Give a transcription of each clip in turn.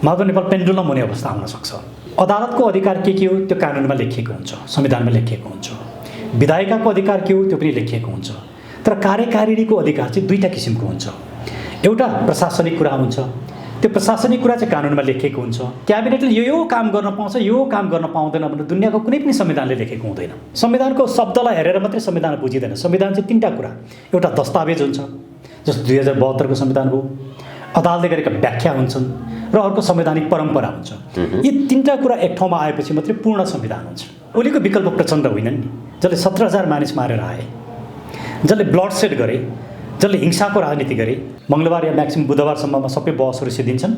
Madhav Nepal pendulum हुने अवस्था आउन सक्छ। अदालतको अधिकार के हो त्यो कानुनमा लेखिएको हुन्छ, संविधानमा लेखिएको हुन्छ। विधायिकाको अधिकार के हो त्यो पनि लेखिएको हुन्छ। तर कार्यकारिणीको अधिकार चाहिँ दुईटा किसिमको हुन्छ। एउटा प्रशासनिक कुरा हुन्छ, त्यो प्रशासनिक कुरा चाहिँ कानुनमा लेखिएको हुन्छ। क्याबिनेटले यो काम गर्न पाउँछ, यो काम गर्न पाउँदैन भनेर दुनियाँको कुनै पनि संविधानले लेखेको हुँदैन। संविधानको शब्दलाई हेरेर मात्रै संविधान बुझिँदैन। संविधान चाहिँ तीनटा कुरा, एउटा दस्तावेज हुन्छ जस्तो 2072 को संविधान हो, अदालतले गरेका व्याख्या हुन्छन् र अर्को संवैधानिक परम्परा हुन्छ। यी तीनटा कुरा एक ठाउँमा आएपछि मात्रै पूर्ण संविधान हुन्छ। ओलीको विकल्प प्रचण्ड होइनन् नि, जसले 17,000 मानिस मारेर आए, जसले ब्लड सेड गरे, जसले हिंसाको राजनीति गरे। मङ्गलबार या म्याक्सिमम बुधबारसम्ममा सबै बहसहरू सिद्धिन्छन्,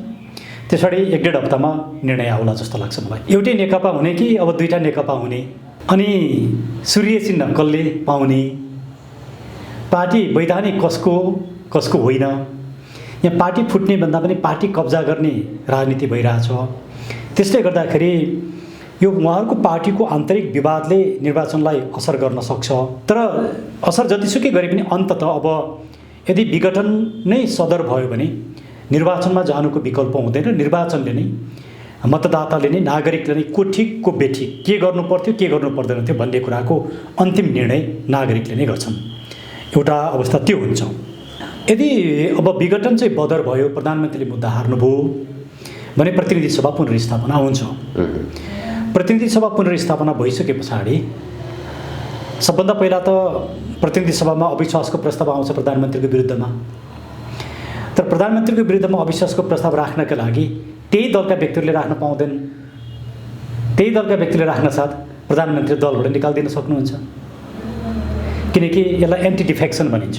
त्यसरी 1-1.5 हप्तामा निर्णय आउला जस्तो लाग्छ मलाई। एउटै नेकपा हुने कि अब दुईटा नेकपा हुने, अनि सूर्य चिन्ह कसले पाउने, पार्टी वैधानिक कसको होइन। यहाँ पार्टी फुट्ने भन्दा पनि पार्टी कब्जा गर्ने राजनीति भइरहेछ। त्यसले गर्दाखेरि यो उहाँहरूको पार्टीको आन्तरिक विवादले निर्वाचनलाई असर गर्न सक्छ। तर असर जतिसुकै गरे पनि अन्ततः अब यदि विघटन नै सदर भयो भने निर्वाचनमा जानुको विकल्प हुँदैन। निर्वाचनले नै, मतदाताले नै, नागरिकले नै को ठिक को बेठिक, के गर्नु पर्थ्यो के गर्नु पर्दैन थियो भन्ने कुराको अन्तिम निर्णय नागरिकले नै गर्छन्। एउटा अवस्था त्यो हुन्छ। यदि अब विघटन चाहिँ बदर भयो, प्रधानमन्त्रीले मुद्दा हार्नुभयो भने प्रतिनिधि सभा पुनर्स्थापना हुन्छ। प्रतिनिधि सभा पुनर्स्थापना भइसके पछाडि सबभन्दा पहिला त प्रतिनिधि सभामा अविश्वासको प्रस्ताव आउँछ प्रधानमन्त्रीको विरुद्धमा। तर प्रधानमन्त्रीको विरुद्धमा अविश्वासको प्रस्ताव राख्नका लागि त्यही दलका व्यक्तिहरूले राख्न पाउँदैन। त्यही दलका व्यक्तिले राख्न साथ प्रधानमन्त्री दलबाट निकालिदिन सक्नुहुन्छ, किनकि यसलाई एन्टी डिफेक्सन भनिन्छ।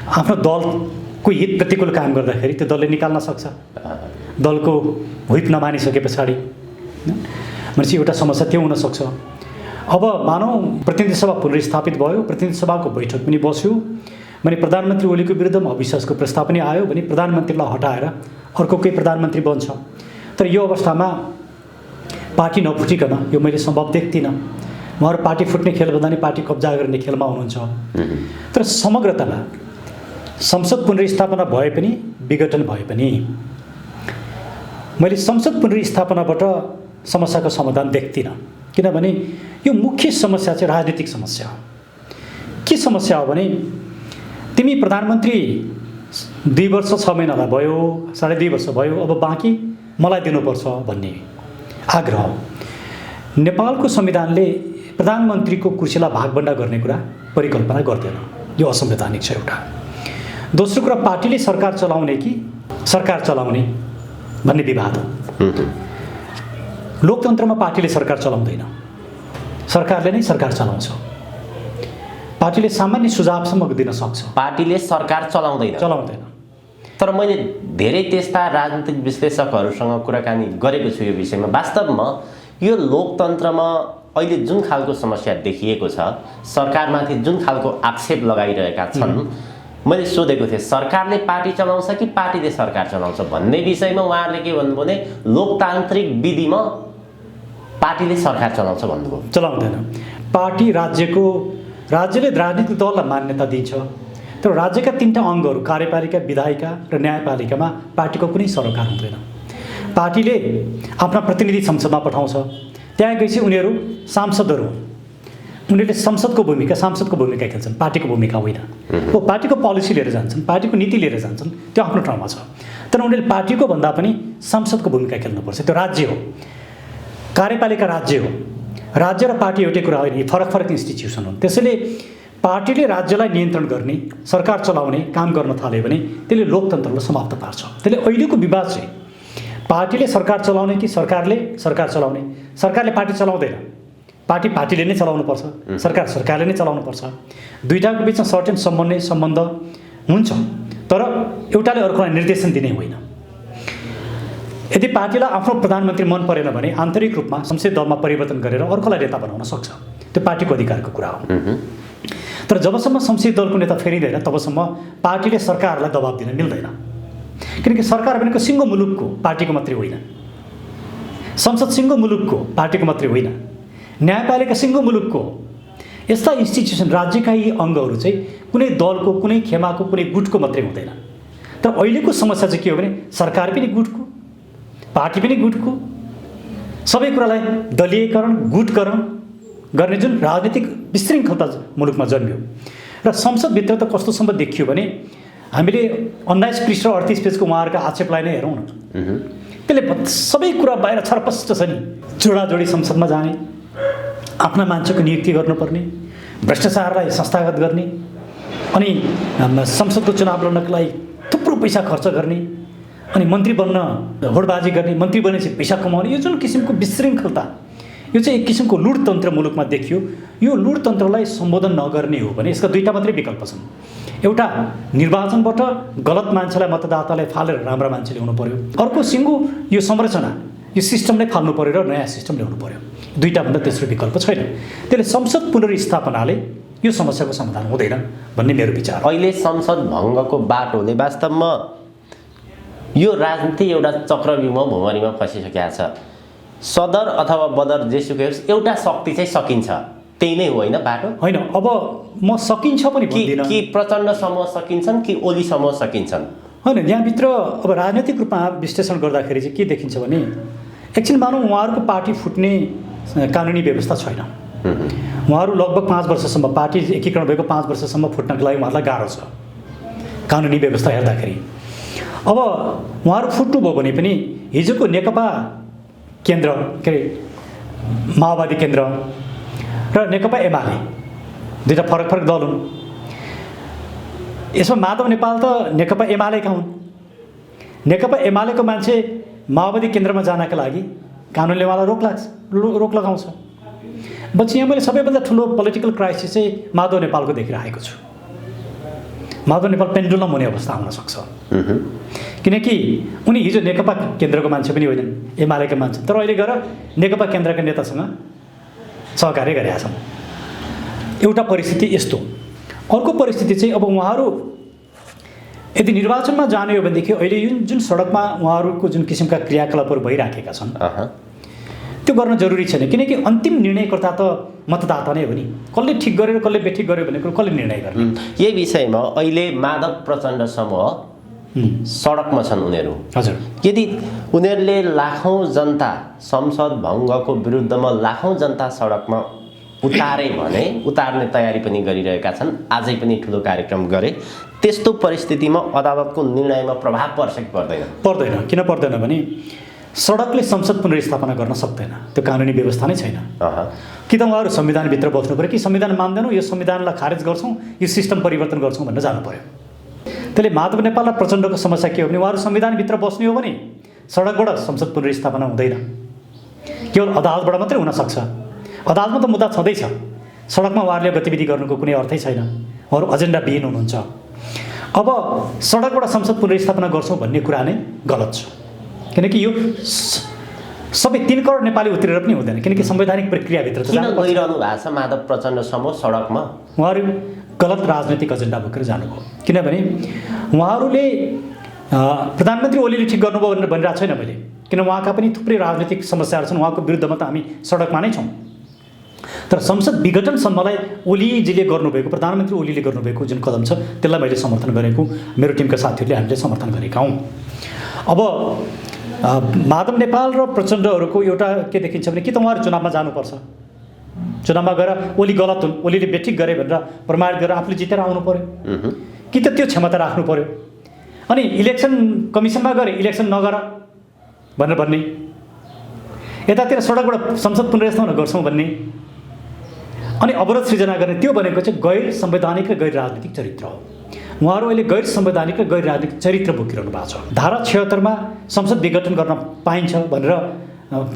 आफ्नो दलको हित प्रतिकूल काम गर्दाखेरि त्यो दलले निकाल्न सक्छ, दलको हुइप नमानिसके पछाडि। भनेपछि एउटा समस्या त्यो हुनसक्छ। अब मानौँ प्रतिनिधि सभा पुनर्स्थापित भयो, प्रतिनिधि सभाको बैठक पनि बस्यो भने प्रधानमन्त्री ओलीको विरुद्धमा अविश्वासको प्रस्ताव पनि आयो भने प्रधानमन्त्रीलाई हटाएर अर्को कोही प्रधानमन्त्री बन्छ। तर यो अवस्थामा पार्टी नफुटिकन यो मैले सम्भव देख्दिनँ। उहाँहरू पार्टी फुट्ने खेलभन्दा नि पार्टी कब्जा गर्ने खेलमा हुनुहुन्छ। तर समग्रतामा संसद पुनर्स्थापना भए पनि विघटन भए पनि मैले संसद पुनर्स्थापनाबाट समस्याको समाधान देख्दिनँ। किनभने यो मुख्य समस्या चाहिँ राजनीतिक समस्या हो। के समस्या हो भने तिमी प्रधानमन्त्री 2 वर्ष 6 महिनालाई भयो, 2.5 वर्ष भयो, अब बाँकी मलाई दिनुपर्छ भन्ने आग्रह। नेपालको संविधानले प्रधानमन्त्रीको कुर्सीलाई भागभण्डा गर्ने कुरा परिकल्पना गर्दैन। यो असंवैधानिक छ एउटा। दोस्रो कुरा, पार्टीले सरकार चलाउने कि सरकार चलाउने भन्ने विवाद हो। लोकतन्त्रमा पार्टीले सरकार चलाउँदैन, सरकारले नै सरकार चलाउँछ। पार्टीले सामान्य सुझावसम्म दिन सक्छ, पार्टीले सरकार चलाउँदैन। तर मैले धेरै त्यस्ता राजनीतिक विश्लेषकहरूसँग कुराकानी गरेको छु यो विषयमा। वास्तवमा यो लोकतन्त्रमा अहिले जुन खालको समस्या देखिएको छ, सरकारमाथि जुन खालको आक्षेप लगाइरहेका छन्, मैले सोधेको थिएँ सरकारले पार्टी चलाउँछ कि पार्टीले सरकार चलाउँछ भन्ने विषयमा उहाँहरूले के भन्नुभयो भने लोकतान्त्रिक विधिमा पार्टीले सरकार चलाउँछ भन्नुभयो। चलाउँदैन। पार्टी राज्यले राजनीतिक दललाई मान्यता दिन्छ। तर राज्यका 3टा अङ्गहरू कार्यपालिका, विधायिका र न्यायपालिकामा पार्टीको कुनै सरोकार हुँदैन। पार्टीले आफ्ना प्रतिनिधि संसदमा पठाउँछ, त्यहाँ गएपछि उनीहरू सांसदहरू हुन्। उनीहरूले सांसदको भूमिका खेल्छन्, पार्टीको भूमिका होइन। वो पार्टीको पोलिसी लिएर जान्छन्, पार्टीको नीति लिएर जान्छन्, त्यो आफ्नो ठाउँमा छ। तर उनीहरूले पार्टीको भन्दा पनि सांसदको भूमिका खेल्नुपर्छ। त्यो राज्य हो, कार्यपालिका राज्य हो। राज्य र पार्टी एउटै कुरा होइन, फरक इन्स्टिट्युसन हुन्। त्यसैले पार्टीले राज्यलाई नियन्त्रण गर्ने, सरकार चलाउने काम गर्न थाल्यो भने त्यसले लोकतन्त्रलाई समाप्त पार्छ। त्यसले अहिलेको विवाद चाहिँ पार्टीले सरकार चलाउने कि सरकारले सरकार चलाउने। सरकारले पार्टी चलाउँदैन, पार्टीले नै चलाउनुपर्छ, सरकारले नै चलाउनुपर्छ। दुईटाको बिचमा सर्टेन सम्बन्ध हुन्छ, तर एउटाले अर्कोलाई निर्देशन दिने होइन। यदि पार्टीलाई आफ्नो प्रधानमन्त्री मन परेन भने आन्तरिक रूपमा संसदीय दलमा परिवर्तन गरेर अर्कोलाई नेता बनाउन सक्छ, त्यो पार्टीको अधिकारको कुरा हो। तर जबसम्म संसदीय दलको नेता फेरिँदैन तबसम्म पार्टीले सरकारलाई दबाब दिन मिल्दैन। किनकि सरकार भनेको सिङ्गो मुलुकको पार्टीको मात्रै होइन, संसद सिङ्गो मुलुकको पार्टीको मात्रै होइन, न्यायपालिका सिङ्गो मुलुकको। यस्ता इन्स्टिट्युसन राज्यका यी अङ्गहरू चाहिँ कुनै दलको, कुनै खेमाको, कुनै गुटको मात्रै हुँदैन। तर अहिलेको समस्या चाहिँ के हो भने सरकार पनि गुटको, पार्टी पनि गुटको, सबै कुरालाई दलीयकरण गुटकरण गर्ने जुन राजनीतिक विशृङ्खलता मुलुकमा जन्मियो र संसदभित्र त कस्तोसम्म देखियो भने हामीले 19 पृष्ठ र 38 पेजको उहाँहरूका आक्षेपलाई नै हेरौँ न। त्यसले सबै कुरा बाहिर छरपष्ट छ नि। जोडाजोडी संसदमा जाने, आफ्ना मान्छेको नियुक्ति गर्नुपर्ने, भ्रष्टाचारलाई संस्थागत गर्ने, अनि संसदको चुनाव लड्नको लागि थुप्रो पैसा खर्च गर्ने, अनि मन्त्री बन्न होडबाजी गर्ने, मन्त्री बनेपछि पैसा कमाउने, यो जुन किसिमको विशृङ्खलता, यो चाहिँ एक किसिमको लुटतन्त्र मुलुकमा देखियो। यो लुटतन्त्रलाई सम्बोधन नगर्ने हो भने यसका दुईटा मात्रै विकल्प छन्। एउटा, निर्वाचनबाट गलत मान्छेलाई मतदातालाई फालेर राम्रा मान्छे ल्याउनु पर्यो। अर्को, सिङ्गो यो संरचना, यो सिस्टमलाई फाल्नु पर्यो र नयाँ सिस्टम ल्याउनु पर्यो। दुईटाभन्दा तेस्रो विकल्प छैन। त्यसले संसद पुनर्स्थापनाले यो समस्याको समाधान हुँदैन भन्ने मेरो विचार। अहिले संसद भङ्गको बाटोले वास्तवमा यो राजनीति एउटा चक्रव्यूह भुमरीमा फसिसकेको छ। सदर अथवा बदर जेसुकै होस्, एउटा शक्ति चाहिँ सकिन्छ, त्यही नै होइन बाटो? होइन, अब म सकिन्छ पनि भन्दिनँ। कि प्रचण्ड समूह सकिन्छन् कि ओली समूह सकिन्छन्? होइन, यहाँभित्र अब राजनैतिक रूपमा विश्लेषण गर्दाखेरि चाहिँ के देखिन्छ भने एकछिन मानौँ उहाँहरूको पार्टी फुट्ने कानुनी व्यवस्था छैन। उहाँहरू लगभग 5 वर्षसम्म, पार्टी एकीकरण भएको 5 वर्षसम्म फुट्नको लागि उहाँहरूलाई गाह्रो छ कानुनी व्यवस्था हेर्दाखेरि। अब उहाँहरू फुट्नुभयो भने पनि हिजोको नेकपा केन्द्र, के अरे माओवादी केन्द्र र नेकपा एमाले दुईवटा फरक फरक दल हुन्। यसमा माधव नेपाल त नेकपा एमालेका हुन्। नेकपा एमालेको मान्छे माओवादी केन्द्रमा जानका लागि कानुनले उहाँलाई रोक लगाउँछ। पछि यहाँ मैले सबैभन्दा ठुलो पोलिटिकल क्राइसिस चाहिँ माधव नेपालको देखिरहेको छु। माधव नेपाल पेन्डुलम हुने अवस्था आउन सक्छ, किनकि उनी हिजो नेकपा केन्द्रको मान्छे पनि होइनन्, एमालेका मान्छे, तर अहिले गएर नेकपा केन्द्रका नेतासँग सहकार्य गरेका छन्। एउटा परिस्थिति यस्तो। अर्को परिस्थिति चाहिँ अब उहाँहरू यदि निर्वाचनमा जाने हो भनेदेखि अहिले जुन सडकमा उहाँहरूको जुन किसिमका क्रियाकलापहरू भइराखेका छन् त्यो गर्न जरुरी छैन, किनकि अन्तिम निर्णयकर्ता त मतदाता नै हो नि। कसले ठिक गरेर कसले बेठिक गर्यो भन्ने कुरो कसले निर्णय गर्ने? यही विषयमा अहिले माधव प्रचण्ड समूह सडकमा छन् उनीहरू। हजुर, यदि उनीहरूले लाखौँ जनता संसद भङ्गको विरुद्धमा लाखौँ जनता सडकमा उतारे भने उतार्ने तयारी पनि गरिरहेका छन्, आजै पनि ठुलो कार्यक्रम गरे, त्यस्तो परिस्थितिमा अदालतको निर्णयमा प्रभाव पर्छ कि पर्दैन? पर्दैन। किन पर्दैन भने सडकले संसद पुनर्स्थापना गर्न सक्दैन, त्यो कानुनी व्यवस्था नै छैन। कि त उहाँहरू संविधानभित्र बस्नु पऱ्यो, कि संविधान मान्दैनौँ, यो संविधानलाई खारेज गर्छौँ, यो सिस्टम परिवर्तन गर्छौँ भनेर जानु पऱ्यो। त्यसले माधव नेपाल र प्रचण्डको समस्या के हो भने उहाँहरू संविधानभित्र बस्ने हो भने सडकबाट संसद पुनर्स्थापना हुँदैन, केवल अदालतबाट मात्रै हुनसक्छ। अदालतमा त मुद्दा छँदैछ, सडकमा उहाँहरूले गतिविधि गर्नुको कुनै अर्थै छैन, उहाँहरू एजेन्डा विहीन हुनुहुन्छ। अब सडकबाट संसद पुनर्स्थापना गर्छौँ भन्ने कुरा नै गलत छ, किनकि यो सबै 3 करोड नेपाली उत्रेर पनि हुँदैन, किनकि संवैधानिक प्रक्रियाभित्र किन गइरहनु भएको छ माधव प्रचण्ड समूह सडकमा? उहाँहरू गलत राजनैतिक एजेन्डा बोकेर जानुभयो। किनभने उहाँहरूले प्रधानमन्त्री ओलीले ठिक गर्नुभयो भनेर भनिरहेको छैन मैले, किन उहाँका पनि थुप्रै राजनैतिक समस्याहरू छन्, उहाँको विरुद्धमा त हामी सडकमा नै छौँ। तर संसद विघटनसम्मलाई ओलीजीले गर्नुभएको, प्रधानमन्त्री ओलीले गर्नुभएको जुन कदम छ त्यसलाई मैले समर्थन गरेको, मेरो टिमका साथीहरूले हामीले समर्थन गरेका हौँ। अब माधव नेपाल र प्रचण्डहरूको एउटा के देखिन्छ भने कि त उहाँहरू चुनावमा जानुपर्छ, चुनावमा गएर ओली गलत हुन्, ओलीले बेठिक गरे भनेर प्रमाणित गरेर आफूले जितेर आउनु पर्यो, कि त त्यो क्षमता राख्नु पर्यो। अनि इलेक्सन कमिसनमा गएर इलेक्सन नगर भनेर भन्ने, यतातिर सडकबाट संसद पुनर्स्थापना गर्छौँ भन्ने, अनि अवरोध सृजना गर्ने, त्यो भनेको चाहिँ गैर संवैधानिक र गैर राजनीतिक चरित्र हो। उहाँहरू अहिले गैर संवैधानिक र गैर राजनीतिक चरित्र बोकिरहनु भएको छ। धारा 76 मा संसद विघटन गर्न पाइन्छ भनेर,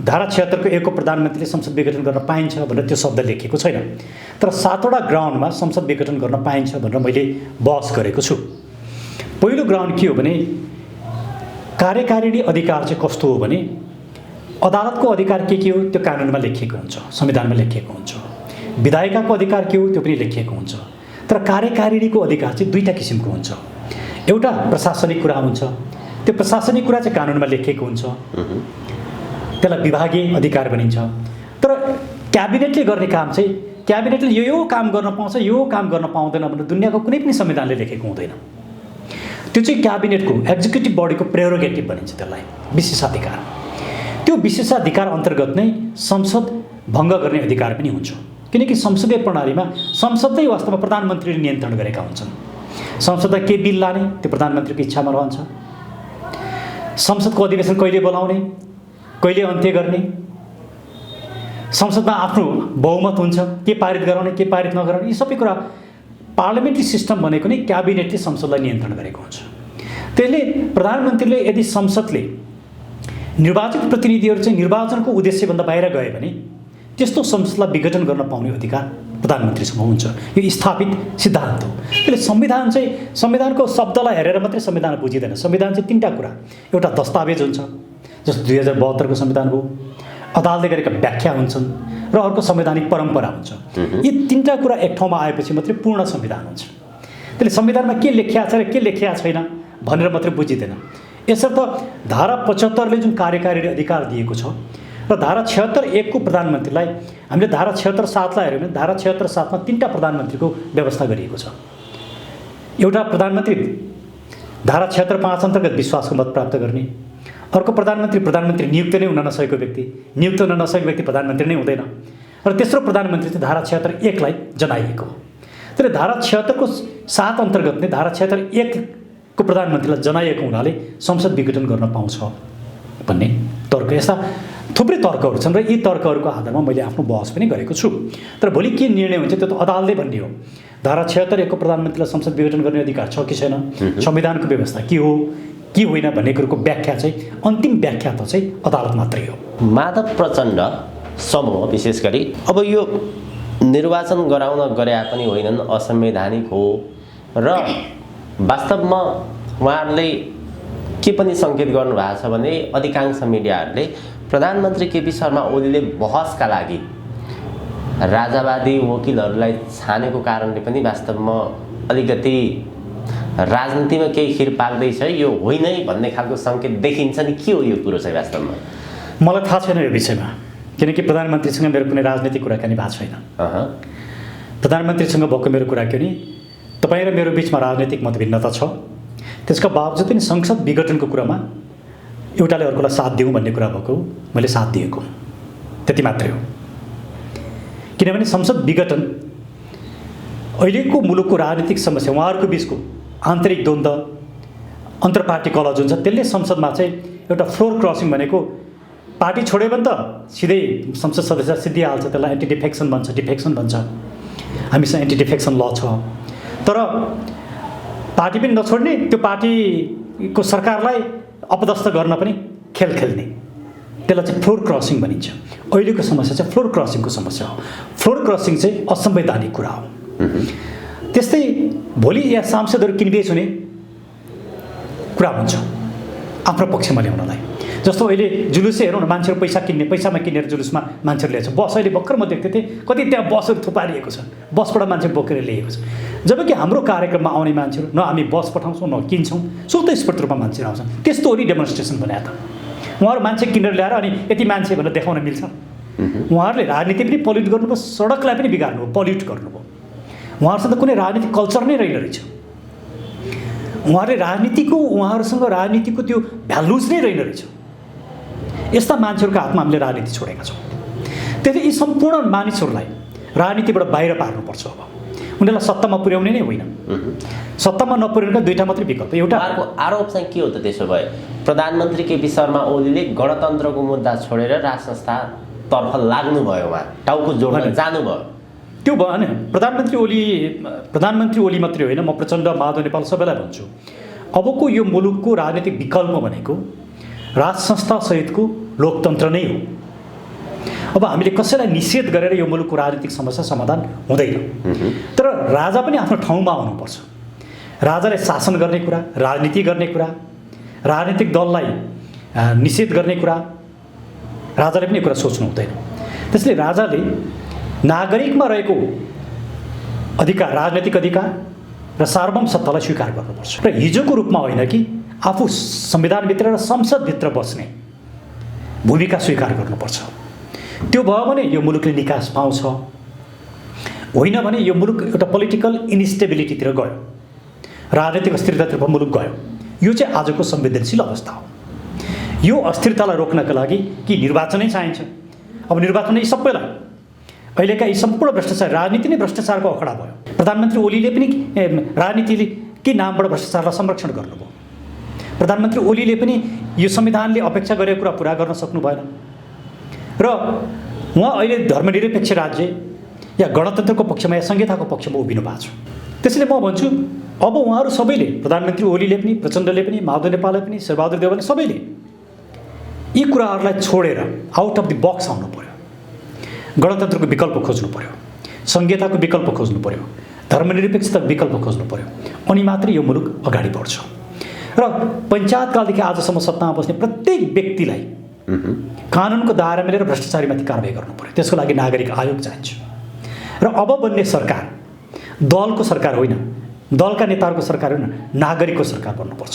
धारा 76 को 1 को प्रधानमन्त्रीले संसद विघटन गर्न पाइन्छ भनेर त्यो शब्द लेखिएको छैन, तर 7वटा ग्राउन्डमा संसद विघटन गर्न पाइन्छ भनेर मैले बहस गरेको छु। पहिलो ग्राउन्ड के हो भने कार्यकारिणी अधिकार चाहिँ कस्तो हो भने अदालतको अधिकार के हो त्यो कानुनमा लेखिएको हुन्छ, संविधानमा लेखिएको हुन्छ। विधायिकाको अधिकार के हो त्यो पनि लेखिएको हुन्छ, तर कार्यकारिणीको अधिकार चाहिँ दुईटा किसिमको हुन्छ। एउटा प्रशासनिक कुरा हुन्छ, त्यो प्रशासनिक कुरा चाहिँ कानुनमा लेखिएको हुन्छ, त्यसलाई विभागीय अधिकार भनिन्छ। तर क्याबिनेटले गर्ने काम चाहिँ क्याबिनेटले यो काम गर्न पाउँछ, यो काम गर्न पाउँदैन भनेर दुनियाँको कुनै पनि संविधानले लेखेको हुँदैन। त्यो चाहिँ क्याबिनेटको एक्जिक्युटिभ बडीको प्रेरोगेटिभ भनिन्छ, त्यसलाई विशेषाधिकार। त्यो विशेषाधिकार अन्तर्गत नै संसद भङ्ग गर्ने अधिकार पनि हुन्छ, किनकि संसदीय प्रणालीमा संसद नै वास्तवमा प्रधानमन्त्रीले नियन्त्रण गरेका हुन्छन्। संसदमा के बिल लाने त्यो प्रधानमन्त्रीको इच्छामा रहन्छ। संसदको अधिवेशन कहिले बोलाउने, कहिले अन्त्य गर्ने, संसदमा आफ्नो बहुमत हुन्छ, के पारित गराउने के पारित नगराउने, यी सबै कुरा पार्लियामेन्ट्री सिस्टम भनेको नै क्याबिनेटले संसदलाई नियन्त्रण गरेको हुन्छ। त्यसले प्रधानमन्त्रीले यदि संसदले निर्वाचित प्रतिनिधिहरू चाहिँ निर्वाचनको उद्देश्यभन्दा बाहिर गए भने त्यस्तो संसदलाई विघटन गर्न पाउने अधिकार प्रधानमन्त्रीसँग हुन्छ। यो स्थापित सिद्धान्त हो। त्यसले संविधान चाहिँ संविधानको शब्दलाई हेरेर मात्रै संविधान बुझिँदैन। संविधान चाहिँ तीनटा कुरा, एउटा दस्तावेज हुन्छ जस्तो 2072 को संविधान हो, अदालतले गरेका व्याख्या हुन्छन् र अर्को संवैधानिक परम्परा हुन्छ। यी तीनटा कुरा एक ठाउँमा आएपछि मात्रै पूर्ण संविधान हुन्छ। त्यसले संविधानमा के लेखिया छ र के लेखिया छैन भनेर मात्रै बुझिँदैन। यसर्थ धारा 75ले जुन कार्यकारी अधिकार दिएको छ र धारा 76(1) को प्रधानमन्त्रीलाई हामीले धारा 76(7) लाई हेऱ्यौँ भने धारा 76(7) मा तीनटा प्रधानमन्त्रीको व्यवस्था गरिएको छ। एउटा प्रधानमन्त्री धारा 76(5) अन्तर्गत विश्वासको मत प्राप्त गर्ने, अर्को प्रधानमन्त्री नियुक्त नै हुन नसकेको व्यक्ति, नियुक्त हुन नसकेको व्यक्ति प्रधानमन्त्री नै हुँदैन, र तेस्रो प्रधानमन्त्री चाहिँ धारा 76(1) लाई जनाइएको हो। त्यसले धारा 76 को 7 अन्तर्गत नै धारा 76(1) को प्रधानमन्त्रीलाई जनाइएको हुनाले संसद विघटन गर्न पाउँछ भन्ने तर्क, यस्ता थुप्रै तर्कहरू छन् र यी तर्कहरूको आधारमा मैले आफ्नो बहस पनि गरेको छु। तर भोलि के निर्णय हुन्छ त्यो त अदालतले भन्ने हो। धारा 76(1) को प्रधानमन्त्रीलाई संसद विघटन गर्ने अधिकार छ कि छैन, संविधानको व्यवस्था के हो के होइन भन्ने कुरोको व्याख्या चाहिँ अन्तिम व्याख्या त चाहिँ अदालत मात्रै हो। माधव प्रचण्ड समूह विशेष गरी अब यो निर्वाचन गराउन गरे पनि होइनन्, असंवैधानिक हो र वास्तवमा उहाँहरूले के पनि सङ्केत गर्नुभएको छ भने अधिकांश मिडियाहरूले प्रधानमन्त्री केपी शर्मा ओलीले बहसका लागि राजावादी वकिलहरूलाई छानेको कारणले पनि वास्तवमा अलिकति राजनीतिमा केही खिर पाक्दैछ, यो होइन भन्ने खालको सङ्केत देखिन्छ नि। के हो यो कुरो चाहिँ वास्तवमा? मलाई थाहा छैन यो विषयमा, किनकि प्रधानमन्त्रीसँग मेरो कुनै राजनीतिक कुराकानी भएको छैन। प्रधानमन्त्रीसँग भएको मेरो कुराकानी तपाईँ र मेरो बिचमा राजनीतिक मतभिन्नता छ, त्यसका बावजुद पनि संसद विघटनको कुरामा एउटाले अर्कोलाई साथ दिउँ भन्ने कुरा भएको, मैले साथ दिएको, त्यति मात्रै हो। किनभने संसद विघटन अहिलेको मुलुकको राजनीतिक समस्या, उहाँहरूको बिचको आन्तरिक द्वन्द्व, अन्तर्पार्टी कलह जुन छ त्यसले संसदमा चाहिँ एउटा फ्लोर क्रसिङ भनेको पार्टी छोड्यो भने त सिधै संसद सदस्य सिद्धिहाल्छ, त्यसलाई एन्टी डिफेक्सन भन्छ, डिफेक्सन भन्छ। हामीसँग एन्टी डिफेक्सन ल छ, तर पार्टी पनि नछोड्ने, त्यो पार्टीको सरकारलाई अपदस्थ गर्न पनि खेल खेल्ने, त्यसलाई चाहिँ फ्लोर क्रसिङ भनिन्छ। अहिलेको समस्या चाहिँ फ्लोर क्रसिङको समस्या हो। फ्लोर क्रसिङ चाहिँ असंवैधानिक कुरा हो। त्यस्तै भोलि यहाँ सांसदहरू किनबेच हुने कुरा हुन्छ आफ्नो पक्षमा ल्याउनलाई। जस्तो अहिले जुलुसै हेरौँ न, मान्छेहरू पैसा किन्ने, पैसामा किनेर जुलुसमा मान्छेहरू ल्याएको छ। बस अहिले भर्खर म देख्दै थिएँ कति त्यहाँ बसहरू थुपारिएको छ, बसबाट मान्छे बोकेर ल्याएको छ। जबकि हाम्रो कार्यक्रममा आउने मान्छेहरू न हामी बस पठाउँछौँ न किन्छौँ, स्वतस्फूर्त रूपमा मान्छेहरू आउँछन्। त्यस्तो हो नि डेमोन्स्ट्रेसन भने त उहाँहरू मान्छे किनेर ल्याएर अनि यति मान्छे भनेर देखाउन मिल्छ? उहाँहरूले राजनीति पनि पल्युट गर्नुभयो, सडकलाई पनि बिगार्नुभयो, पल्युट गर्नुभयो। उहाँहरूसँग कुनै राजनीतिक कल्चर नै रहेन रहेछ। उहाँहरूसँग राजनीतिको त्यो भ्यालुज नै रहेन रहेछ। यस्ता मान्छेहरूको हातमा हामीले राजनीति छोडेका छौँ। त्यसले यी सम्पूर्ण मानिसहरूलाई राजनीतिबाट बाहिर पार्नुपर्छ। अब उनीहरूलाई सत्तामा पुर्याउने नै होइन, सत्तामा नपुर्याउनुका दुईवटा मात्रै विकल्प। एउटा आरोप चाहिँ के हो त त्यसो भए? प्रधानमन्त्री केपी शर्मा ओलीले गणतन्त्रको मुद्दा छोडेर राज संस्थातर्फ लाग्नुभयो, उहाँ टाउको जोड्न जानुभयो। त्यो भएन। प्रधानमन्त्री ओली मात्रै होइन, म प्रचण्ड, माधव नेपाल सबैलाई भन्छु, अबको यो मुलुकको राजनीतिक विकल्प भनेको राज संस्थासहितको लोकतन्त्र नै हो। अब हामीले कसैलाई निषेध गरेर यो मुलुकको राजनीतिक समस्या समाधान हुँदैन। तर राजा पनि आफ्नो ठाउँमा आउनुपर्छ। राजाले शासन गर्ने कुरा, राजनीति गर्ने कुरा, राजनीतिक दललाई निषेध गर्ने कुरा राजाले पनि कुरा सोच्नु हुँदैन। त्यसले राजाले नागरिकमा रहेको अधिकार, राजनैतिक अधिकार र सार्वभौम सत्तालाई स्वीकार गर्नुपर्छ र हिजोको रूपमा होइन कि आफू संविधानभित्र र संसदभित्र बस्ने भूमिका स्वीकार गर्नुपर्छ। त्यो भयो भने यो मुलुकले निकास पाउँछ, होइन भने यो मुलुक एउटा पोलिटिकल इन्स्टेबिलिटीतिर गयो, राजनीतिक अस्थिरतातिर मुलुक गयो। यो चाहिँ आजको संवेदनशील अवस्था हो। यो अस्थिरतालाई रोक्नका लागि कि निर्वाचनै चाहिन्छ। अब निर्वाचन यी सबैलाई अहिलेका यी सम्पूर्ण भ्रष्टाचार, राजनीति नै भ्रष्टाचारको अखडा भयो। प्रधानमन्त्री ओलीले पनि राजनीतिले के नामबाट भ्रष्टाचारलाई संरक्षण गर्नुभयो। प्रधानमन्त्री ओलीले पनि यो संविधानले अपेक्षा गरेको कुरा पुरा गर्न सक्नु भएन र उहाँ अहिले धर्मनिरपेक्ष राज्य या गणतन्त्रको पक्षमा या संहिताको पक्षमा उभिनु भएको छ। त्यसैले म भन्छु अब उहाँहरू सबैले, प्रधानमन्त्री ओलीले पनि, प्रचण्डले पनि, माधव नेपालले पनि, शेरबहादुर देउवाले सबैले यी कुराहरूलाई छोडेर आउट अफ द बक्स आउनु पर्यो। गणतन्त्रको विकल्प खोज्नु पर्यो, संहिताको विकल्प खोज्नु पर्यो, धर्मनिरपेक्षताको विकल्प खोज्नु पर्यो, अनि मात्रै यो मुलुक अगाडि बढ्छ। र पञ्चायतकालदेखि आजसम्म सत्तामा बस्ने प्रत्येक व्यक्तिलाई कानुनको दायरा मिलेर भ्रष्टाचारीमाथि कारबाही गर्नु पर्यो। त्यसको लागि नागरिक आयोग चाहिन्छ। र अब बन्ने सरकार दलको सरकार होइन, दलका नेताहरूको सरकार होइन, नागरिकको सरकार बन्नुपर्छ।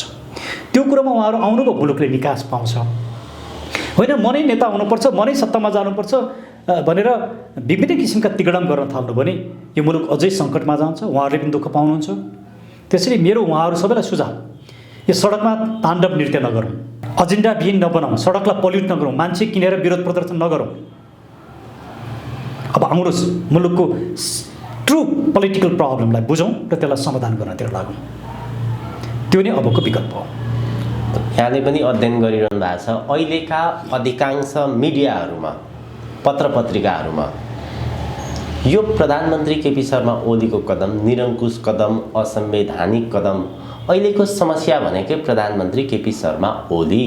त्यो कुरोमा उहाँहरू आउनुभयो, मुलुकले निकास पाउँछ। होइन म नै नेता हुनुपर्छ, म नै सत्तामा जानुपर्छ भनेर विभिन्न किसिमका तिगडम गर्न थाल्नु भने यो मुलुक अझै सङ्कटमा जान्छ। उहाँहरूले पनि दुःख पाउनुहुन्छ। त्यसैले मेरो उहाँहरू सबैलाई सुझाव, यो सडकमा ताण्डव नृत्य नगरौँ, एजेन्डाविहीन नबनाऊँ, सडकलाई पल्युट नगरौँ, मान्छे किनेर विरोध प्रदर्शन नगरौँ। अब आउनुहोस् मुलुकको ट्रु पोलिटिकल प्रब्लमलाई बुझौँ र त्यसलाई समाधान गर्नतिर लागौँ। त्यो नै अबको विकल्प हो। यहाँले पनि अध्ययन गरिरहनु भएको छ। अहिलेका अधिकांश मिडियाहरूमा, पत्र पत्रिकाहरूमा यो प्रधानमन्त्री केपी शर्मा ओलीको कदम निरङ्कुश कदम, असंवैधानिक कदम, अहिलेको समस्या भनेकै प्रधानमन्त्री केपी शर्मा ओली,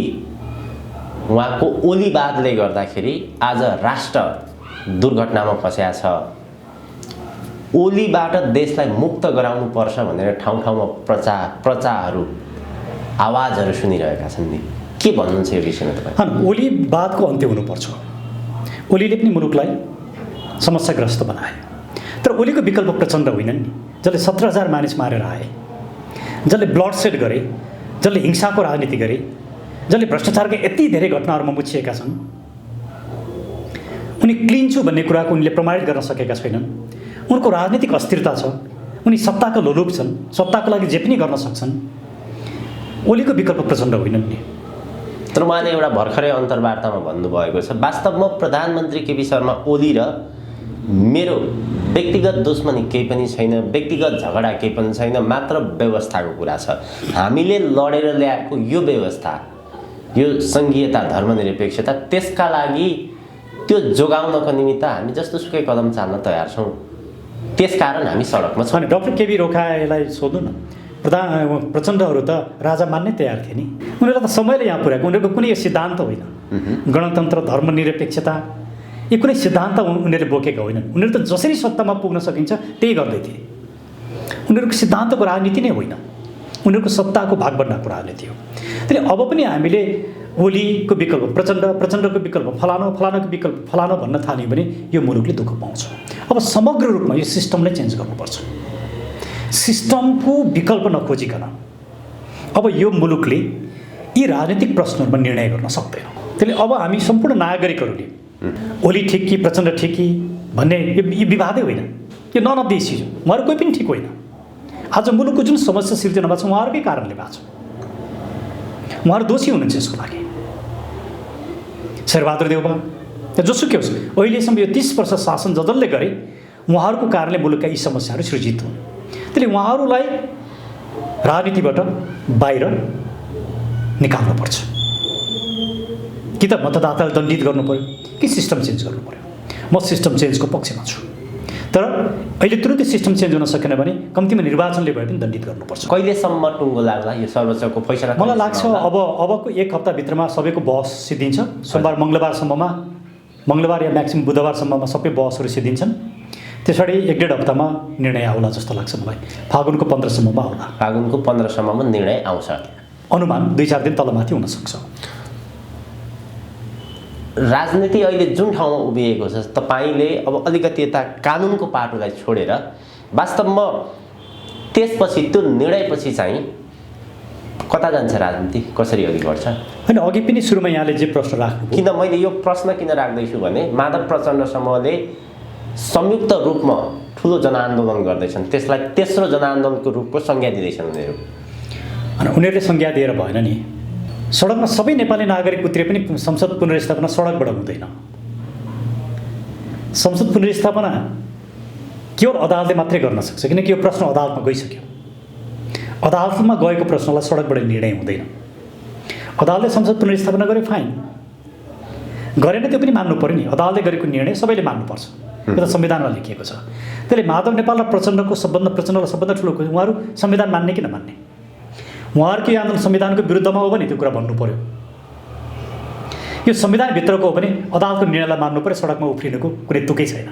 उहाँको ओलीवादले गर्दाखेरि आज राष्ट्र दुर्घटनामा फस्या छ। ओलीबाट देशलाई मुक्त गराउनु पर्छ भनेर ठाउँ ठाउँमा प्रचारहरू, आवाजहरू सुनिरहेका छन् नि। के भन्नुहुन्छ यो विषयमा तपाईँ? ओलीवादको अन्त्य हुनुपर्छ। ओलीले पनि मुलुकलाई समस्याग्रस्त बनाए। तर ओलीको विकल्प प्रचण्ड होइनन् नि, जसले 17,000 मानिस मारेर आए, जसले ब्लड सेड गरे, जसले हिंसाको राजनीति गरे, जसले भ्रष्टाचारका यति धेरै घटनाहरूमा मुछिएका छन्। उनी क्लिन छु भन्ने कुराको उनले प्रमाणित गर्न सकेका छैनन्। उनको राजनीतिक अस्थिरता छ, उनी सत्ताको लोलुप छन्, सत्ताको लागि जे पनि गर्न सक्छन्। ओलीको विकल्प प्रचण्ड होइनन् नि। तर उहाँले एउटा भर्खरै अन्तर्वार्तामा भन्नुभएको छ, वास्तवमा प्रधानमन्त्री केपी शर्मा ओली र मेरो व्यक्तिगत दुश्मनी केही पनि छैन, व्यक्तिगत झगडा केही पनि छैन, मात्र व्यवस्थाको कुरा छ। हामीले लडेर ल्याएको यो व्यवस्था, यो सङ्घीयता, धर्मनिरपेक्षता, त्यसका लागि त्यो जोगाउनको निमित्त हामी जस्तो सुकै कदम चाल्न तयार छौँ। त्यसकारण हामी सडकमा छौँ। डाक्टर केबी रोकालाई सोध्नु न, प्रचण्डहरू त राजा मान्नै तयार थिए नि। उनीहरूलाई त समयले यहाँ पुर्याएको, उनीहरूको कुनै सिद्धान्त होइन। गणतन्त्र, धर्मनिरपेक्षता यो कुनै सिद्धान्त उनीहरूले बोकेका होइनन्। उनीहरू त जसरी सत्तामा पुग्न सकिन्छ त्यही गर्दै थिए। उनीहरूको सिद्धान्तको राजनीति नै होइन, उनीहरूको सत्ताको भागबन्डाको राजनीति हो। त्यसले अब पनि हामीले ओलीको विकल्प प्रचण्ड, प्रचण्डको विकल्प फलानो, फलानाको विकल्प फलानो भन्न थाल्यौँ भने यो मुलुकले दुःख पाउँछ। अब समग्र रूपमा यो सिस्टमलाई चेन्ज गर्नुपर्छ। सिस्टमको विकल्प नखोजिकन अब यो मुलुकले यी राजनीतिक प्रश्नहरूमा निर्णय गर्न सक्दैन। त्यसले अब हामी सम्पूर्ण नागरिकहरूले ओली ठिक कि प्रचण्ड ठिक कि भन्ने यो विवादै होइन, यो नन अफ द इस्युज। उहाँहरू कोही पनि ठिक होइन। आज मुलुकको जुन समस्या सिर्जना भएको छ उहाँहरूकै कारणले भएको छ। उहाँहरू दोषी हुनुहुन्छ यसको लागि। शेरबहादुर देउवा जोसुकै होस्, अहिलेसम्म यो 30 वर्ष शासन जसले गरे उहाँहरूको कारणले मुलुकका यी समस्याहरू सृजित हुन्। त्यसले उहाँहरूलाई राजनीतिबाट बाहिर निकाल्नुपर्छ। कि त मतदातालाई दण्डित गर्नु पर्यो कि सिस्टम चेन्ज गर्नु पर्यो। म सिस्टम चेन्जको पक्षमा छु। तर अहिले तुरुन्तै सिस्टम चेन्ज हुन सकेन भने कम्तीमा निर्वाचनले भए पनि दण्डित गर्नुपर्छ। कहिलेसम्म टुङ्गो लाग्ला यो सर्वोच्चको फैसला? मलाई लाग्छ अबको 1 हप्ताभित्रमा सबैको बहस सिद्धिन्छ। सोमबार मङ्गलबारसम्ममा, मङ्गलबार या म्याक्सिमम बुधबारसम्ममा सबै बहसहरू सिद्धिन्छन्। त्यस पछाडि 1-1.5 हप्तामा निर्णय आउला जस्तो लाग्छ मलाई। फागुनको 15सम्ममा आउला। फागुनको 15सम्ममा निर्णय आउँछ। अनुमान 2-4 दिन तलमाथि हुनसक्छ। राजनीति अहिले जुन ठाउँमा उभिएको छ, तपाईँले अब अलिकति यता कानुनको पाटोलाई छोडेर वास्तवमा त्यसपछि त्यो निर्णयपछि चाहिँ कता जान्छ राजनीति, कसरी अघि बढ्छ? होइन, अघि पनि सुरुमा यहाँले जे प्रश्न राख्नु, किन मैले यो प्रश्न किन राख्दैछु भने माधव प्रचण्ड समूहले संयुक्त रूपमा ठुलो जनआन्दोलन गर्दैछन्, त्यसलाई तेस्रो जनआन्दोलनको रूपको संज्ञा दिँदैछन् उनीहरू। अनि उनीहरूले संज्ञा दिएर भएन नि। सडकमा सबै नेपाली नागरिक उत्रे पनि संसद पुनर्स्थापना सडकबाट हुँदैन। संसद पुनर्स्थापना केवल अदालतले मात्रै गर्न सक्छ, किनकि यो प्रश्न अदालतमा गइसक्यो। अदालतमा गएको प्रश्नलाई सडकबाट निर्णय हुँदैन। अदालतले संसद पुनर्स्थापना गरे फाइन, गरेन त्यो पनि मान्नु पर्यो नि। अदालतले गरेको निर्णय सबैले मान्नुपर्छ, यो त संविधानमा लेखिएको छ। त्यसले माधव नेपाल र प्रचण्डलाई सबभन्दा ठुलो उहाँहरू संविधान मान्ने कि नमान्ने, उहाँहरूको यो आन्दोलन संविधानको विरुद्धमा हो भने त्यो कुरा भन्नु पर्यो। यो संविधानभित्रको हो भने अदालतको निर्णयलाई मान्नु पर्यो, सडकमा उफ्रिनुको कुनै तुकै छैन।